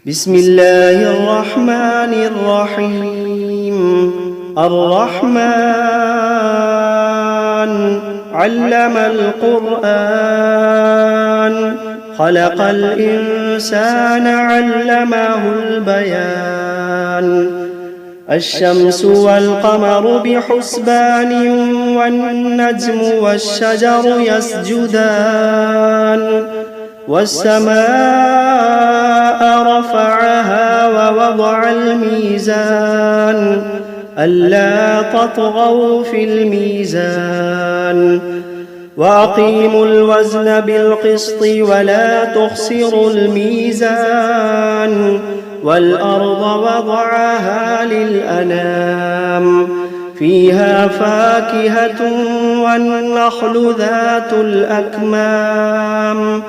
بسم الله الرحمن الرحيم. الرحمن علم القرآن، خلق الإنسان علمه البيان. الشمس والقمر بحسبان، والنجم والشجر يسجدان. والسماء رفعها ووضع الميزان، ألا تطغوا في الميزان. وأقيموا الوزن بالقسط ولا تخسروا الميزان. والأرض وضعها للأنام، فيها فاكهة والنخل ذات الأكمام،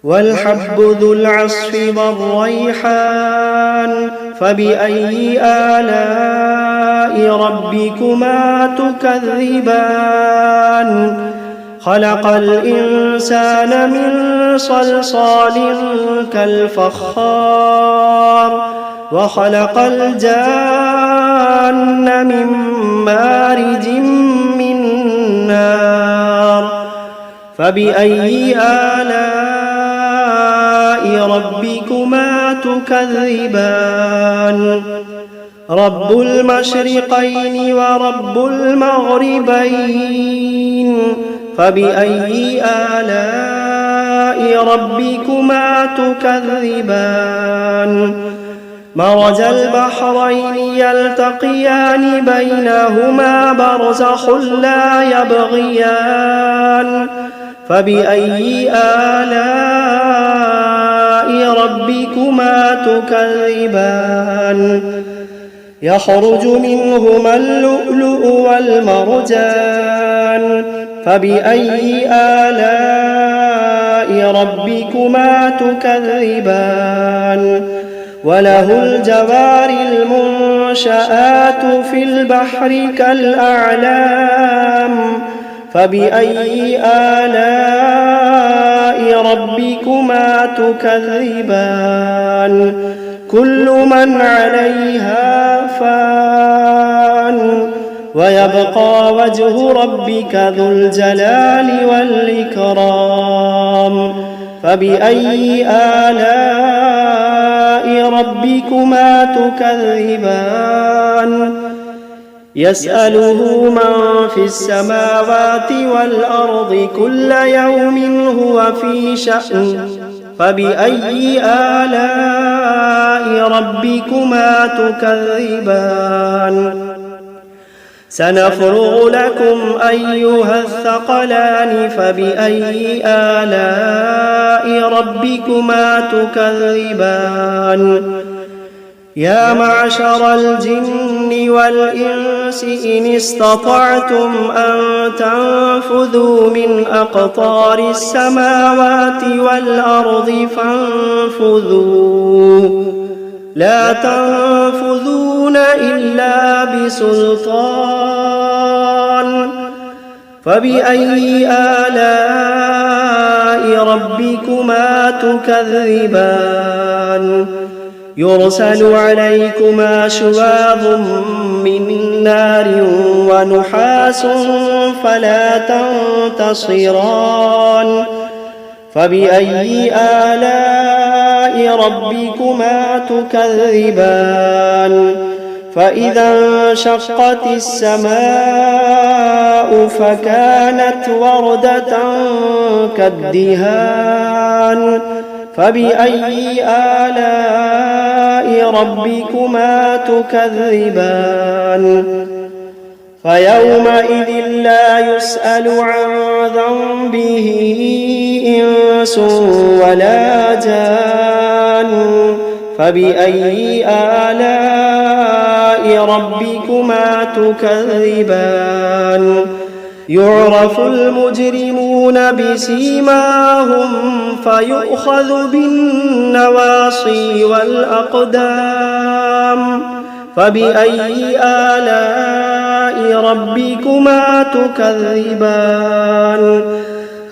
والحب ذو العصف والريحان. فبأي آلاء ربكما تكذبان؟ خلق الإنسان من صلصال كالفخار، وخلق الجان من مارج من نار. فبأي آلاء ربكما تكذبان؟ رب المشرقين ورب المغربين. فبأي آلاء ربكما تكذبان؟ مرج البحرين يلتقيان، بينهما برزخ لا يبغيان. فبأي آلاء ربكما تكذبان؟ يخرج منهما اللؤلؤ والمرجان. فبأي آلاء ربكما تكذبان؟ وله الجوار المنشآت في البحر كالأعلام. فبأي آلاء ربكما تكذبان؟ كل من عليها فان، ويبقى وجه ربك ذو الجلال والإكرام. فبأي آلاء ربكما تكذبان؟ يسأله من في السماوات والأرض كل يوم هو في شأن. فبأي آلاء ربكما تكذبان؟ سنفرغ لكم أيها الثقلان. فبأي آلاء ربكما تكذبان؟ يا معشر الجن والإنس إن استطعتم أن تنفذوا من أقطار السماوات والأرض فانفذوا، لا تنفذون إلا بسلطان. فبأي آلاء ربكما تكذبان؟ يرسل عليكما شواظ من نار ونحاس فلا تنتصران. فبأي آلاء ربكما تكذبان؟ فإذا انشقت السماء فكانت وردة كالدهان. فبأي آلاء ربكما تكذبان؟ فيومئذ لا يسأل عن ذنبه إنس ولا جان. فبأي آلاء ربكما تكذبان؟ يعرف المجرمون بسيماهم فيؤخذ بالنواصي والأقدام. فبأي آلاء ربكما تكذبان؟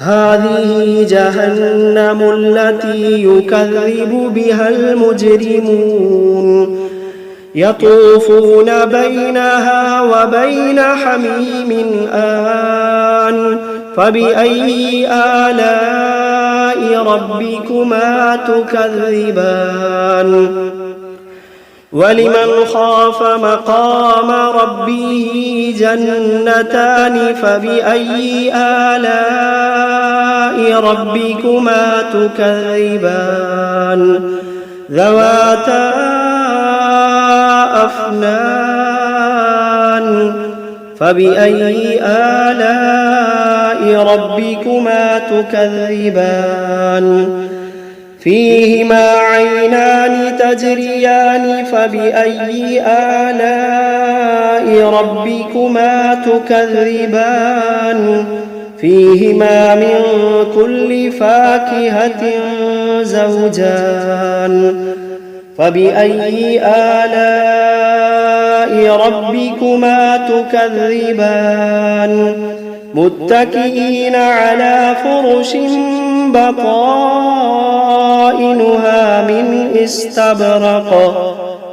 هذه جهنم التي يكذب بها المجرمون يطوفون بينها وبين حميم آن فبأي آلاء ربكما تكذبان ولمن خاف مقام ربه جنتان فبأي آلاء ربكما تكذبان ذواتا أفنان فبأي آلاء ربكما تكذبان فيهما عينان تجريان فبأي آلاء ربكما تكذبان فيهما من كل فاكهة زوجان فبأي آلاء ربكما تكذبان متكئين على فرش بطائنها من استبرق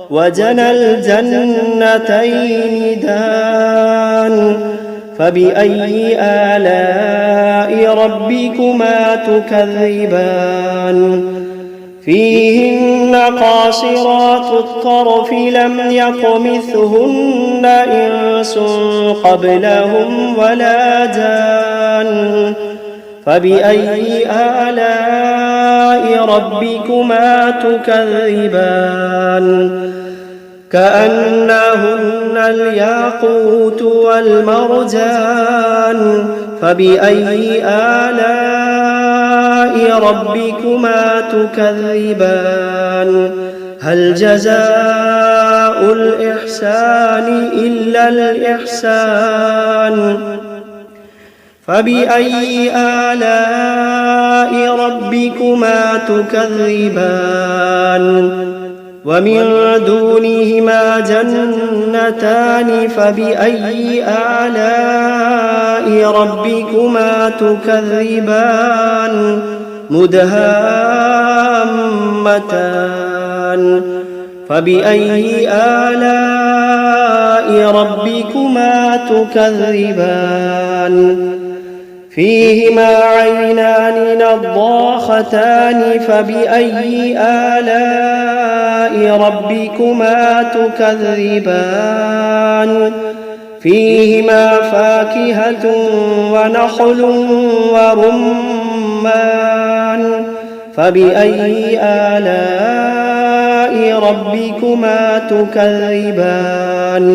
وجنى الجنتين دان فبأي آلاء ربكما تكذبان فيهن قاصرات الطرف لم يطمثهن إنس قبلهم ولا جان فبأي آلاء ربكما تكذبان كأنهن الياقوت والمرجان فبأي آلاء ربكما تكذبان هل جزاء الإحسان إلا الإحسان فبأي آلاء ربكما تكذبان ومن دونهما جنتان فبأي آلاء ربكما تكذبان مدهامتان فبأي آلاء ربكما تكذبان فيهما عينان نضاختان فبأي آلاء ربكما تكذبان فيهما فاكهة ونخل ورمان فبأي آلاء ربكما تكذبان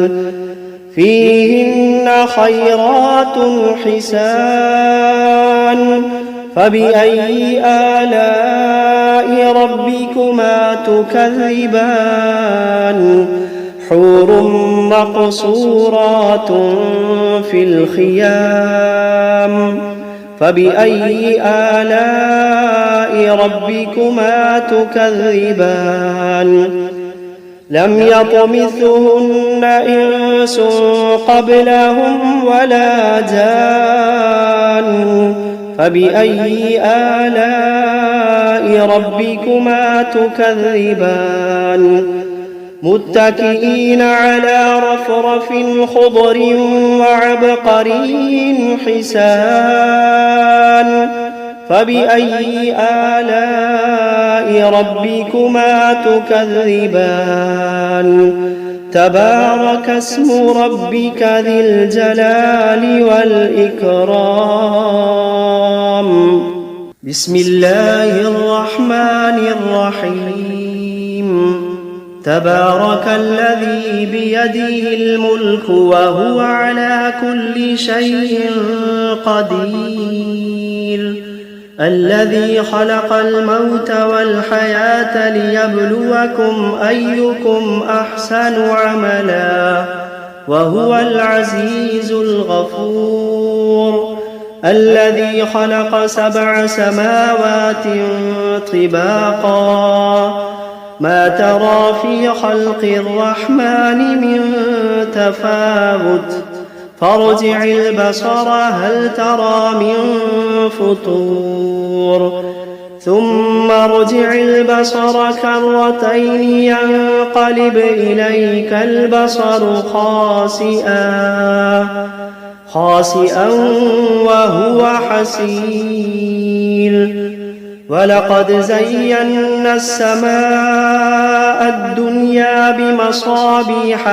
فيهن خيرات حسان فبأي آلاء ربكما تكذبان حور مقصورات في الخيام فبأي آلاء ربكما تكذبان لم يطمثهن إنس قبلهم ولا جان فبأي آلاء ربكما تكذبان متكئين على رفرف خضر وعبقري حسان فبأي آلاء ربكما تكذبان تبارك اسم ربك ذي الجلال والإكرام بسم الله الرحمن الرحيم تبارك الذي بيده الملك وهو على كل شيء قدير الذي خلق الموت والحياة ليبلوكم أيكم أحسن عملا وهو العزيز الغفور الذي خلق 7 سماوات طباقا ما ترى في خلق الرحمن من تفاوت فارجع البصر هل ترى من فطور ثم ارجع البصر كرتين ينقلب إليك البصر خاسئا وهو حسير ولقد زينا السماء الدنيا بمصابيح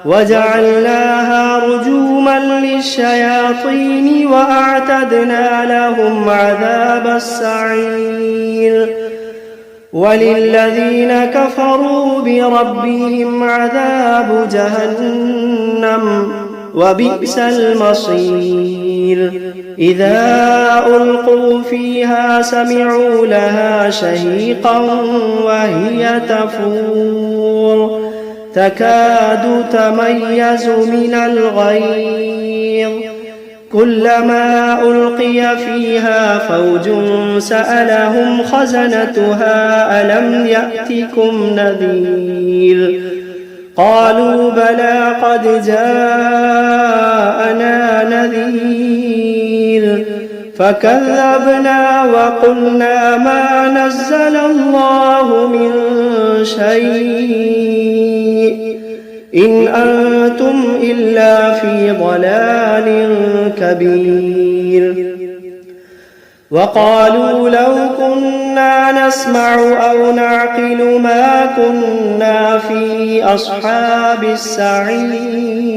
وجعلناها رجوما للشياطين وأعتدنا لهم عذاب السعير وللذين كفروا بربهم عذاب جهنم وبئس المصير إذا ألقوا فيها سمعوا لها شهيقا وهي تفور تكاد تميز من الغيظ كلما ألقي فيها فوج سألهم خزنتها ألم يأتكم نذير قالوا بلى قد جاءنا نذير فكذبنا وقلنا ما نزل الله من شيء إن أنتم إلا في ضلال كبير وقالوا لو كنا نسمع أو نعقل ما كنا في أصحاب السعير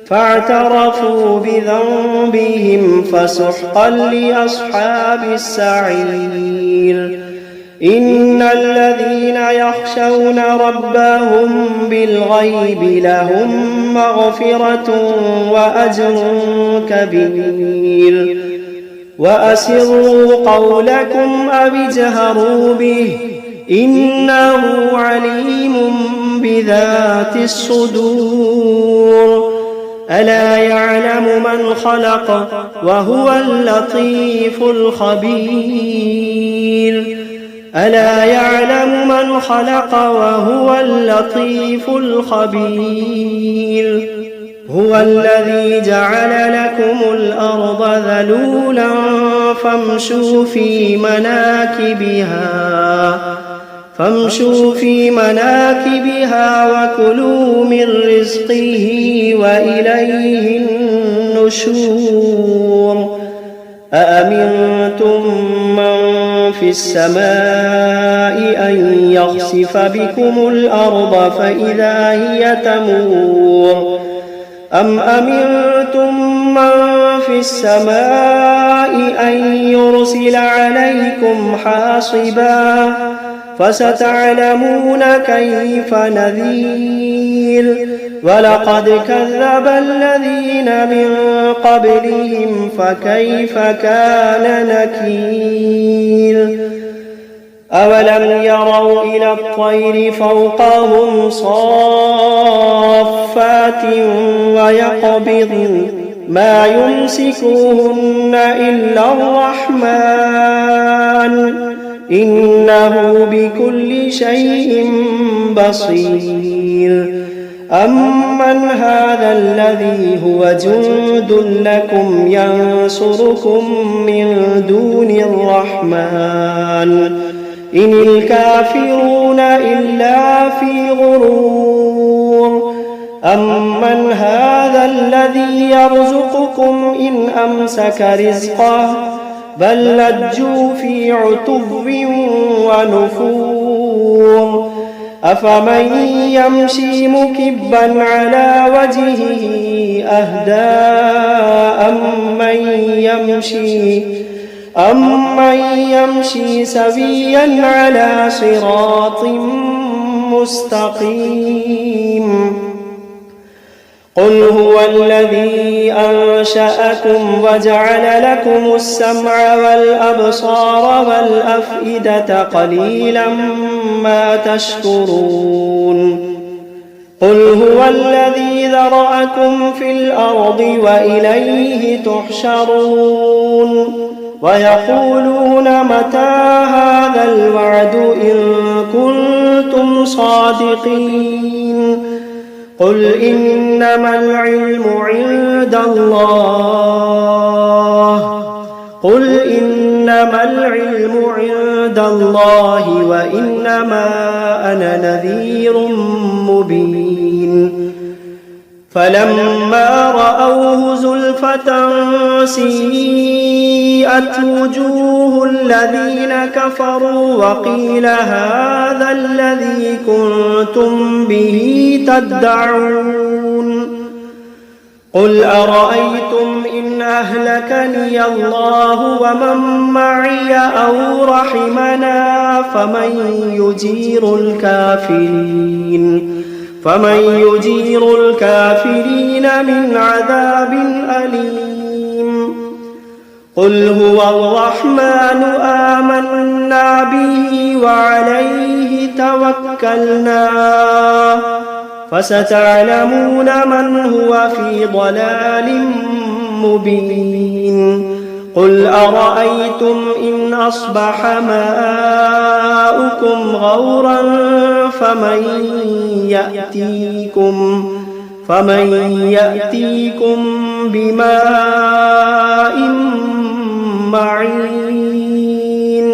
فاعترفوا بذنبهم فسحقا لأصحاب السعير إن الذين يخشون ربهم بالغيب لهم مغفرة وأجر كبير وأسروا قولكم أو اجهروا به إنه عليم بذات الصدور ألا يعلم من خلق وهو اللطيف الخبير ألا يعلم من خلق وهو اللطيف الخبير هو الذي جعل لكم الأرض ذلولا فامشوا في مناكبها وكلوا من رزقه وإليه النشور أأمنتم من في السماء أن يخسف بكم الأرض فإذا هي تمور أم أمنتم من في السماء أن يرسل عليكم حاصبا فستعلمون كيف نذير ولقد كذب الذين من قبلهم فكيف كان نكير أولم يروا إلى الطير فوقهم صافات ويقبضن ما يمسكوهن إلا الرحمن إنه بكل شيء بصير أمن هذا الذي هو جند لكم ينصركم من دون الرحمن إن الكافرون إلا في غرور أمن هذا الذي يرزقكم إن أمسك رزقه بل لجوا في عتب ونفور أفمن يمشي مكبا على وجهه أهدى أمن يمشي سويا على صراط مستقيم قل هو الذي أنشأكم وجعل لكم السمع والأبصار والأفئدة قليلا ما تشكرون قل هو الذي ذرأكم في الأرض وإليه تحشرون ويقولون متى هذا الوعد إن كنتم صادقين قل إنما العلم عند الله وإنما أنا نذير مبين فلما رأوه زلفة سيئت وجوه الذين كفروا وقيل هذا الذي كنتم به تدعون قل أرأيتم إن أهلكني الله ومن معي أو رحمنا فمن يجير الكافرين من عذاب أليم قل هو الرحمن آمنا به وعليه توكلنا فستعلمون من هو في ضلال مبين قل أرأيتم إن أصبح ماؤكم غورا فمن يأتيكم بماء معين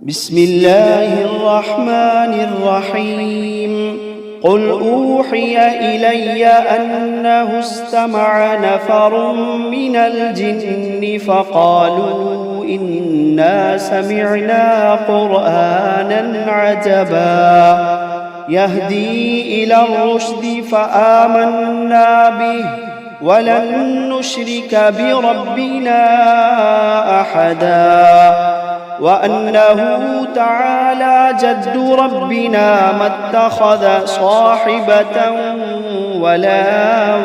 بسم الله الرحمن الرحيم قل أوحي إلي أنه استمع نفر من الجن فقالوا إنا سمعنا قرآنا عجبا يهدي إلى الرشد فآمنا به ولن نشرك بربنا أحدا وأنه تعالى جد ربنا ما اتخذ صاحبة ولا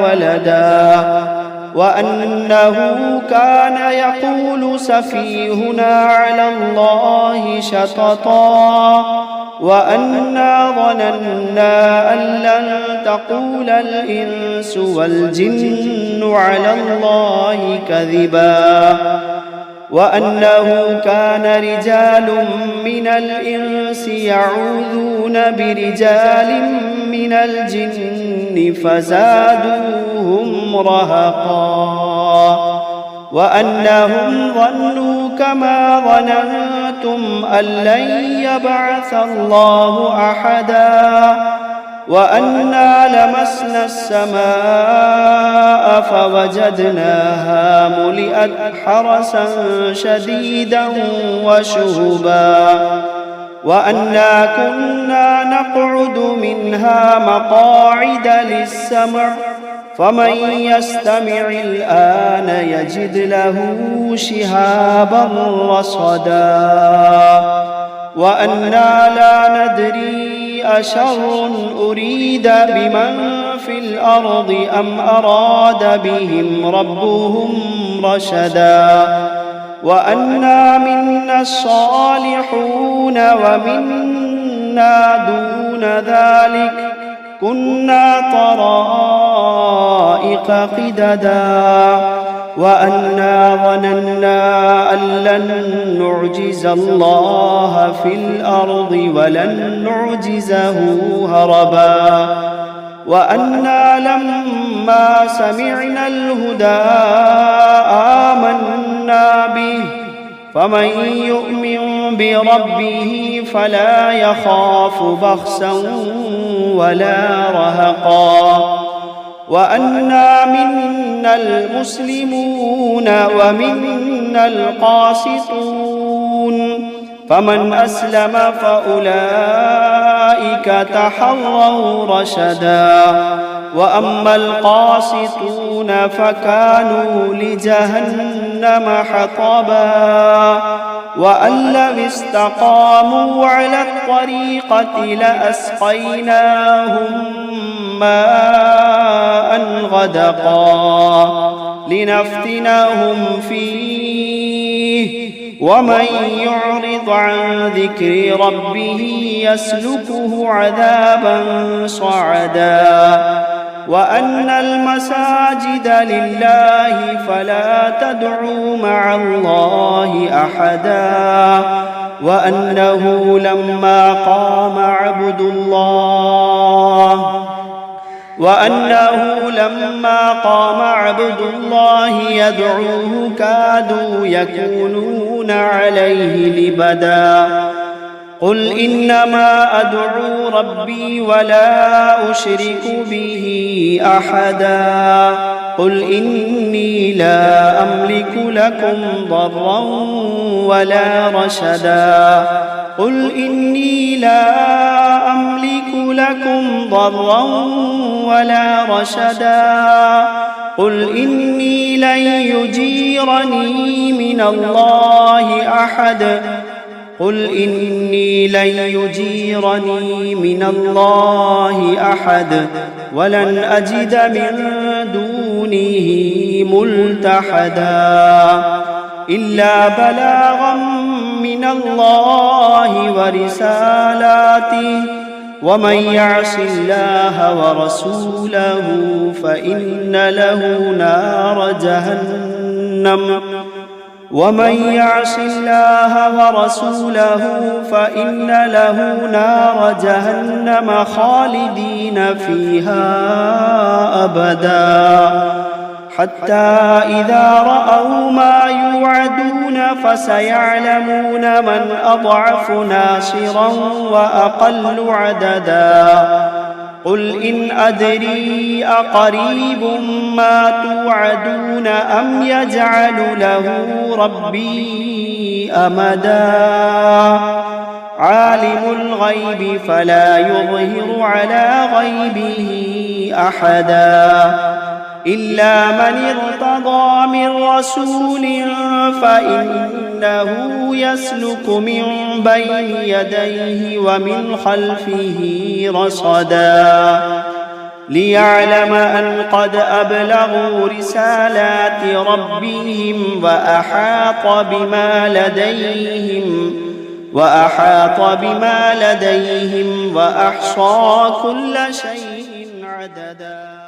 ولدا وأنه كان يقول سفيهنا على الله شططا وأنا ظننا أن لن تقول الإنس والجن على الله كذبا وأنه كان رجال من الإنس يعوذون برجال من الجن فزادوهم رهقا وأنهم ظنوا كما ظننتم أن لن يبعث الله أحدا وأنا لمسنا السماء فوجدناها ملئت حرسا شديدا وشهبا وأنا كنا نقعد منها مقاعد للسمع فمن يستمع الآن يجد له شهابا رصدا وأنا لا ندري أشر أريد بمن في الأرض أم أراد بهم ربهم رشدا وأنا منا الصالحون ومنا دون ذلك كنا طرائق قددا وأنا ظننا أن لن نعجز الله في الأرض ولن نعجزه هربا وأنا لما سمعنا الهدى آمنا به فمن يؤمن بربه فلا يخاف بخسا ولا رهقا وأنا منا المسلمون ومنا القاسطون فمن أسلم فأولئك تحروا رشدا وأما القاسطون فكانوا لجهنم حطبا وأن لم استقاموا على الطريقة لأسقيناهم ماء غدقا لنفتنهم فيه ومن يعرض عن ذكر ربه يسلكه عذابا صعدا وأن المساجد لله فلا تدعوا مع الله أحدا وأنه لما قام عبد الله يدعوه كادوا يكونون عليه لبدا. قل إنما أدعو ربي ولا أشرك به أحدا. قل إني لا أملك لكم ضرا ولا رشدا. قل إني لا أملك لكم ضرا ولا رشدا. قل إني لن يجيرني من الله أحد. قل إني لن يجيرني من الله أحد ولن أجد من دونه ملتحدا إلا بلاغا من الله ورسالاته ومن يعص الله ورسوله فإن له نار جهنم خالدين فيها أبدا. حتى إذا رأوا ما يوعدون فسيعلمون من أضعف ناصرا وأقل عددا. قل إن أدري أقريب ما توعدون أم يجعل له ربي أمدا. عالم الغيب فلا يظهر على غيبه أحدا إلا من ارتضى من رسول فإنه يسلك من بين يديه ومن خلفه رصدا ليعلم أن قد أبلغوا رسالات ربهم وأحاط بما لديهم وأحصى كل شيء عددا.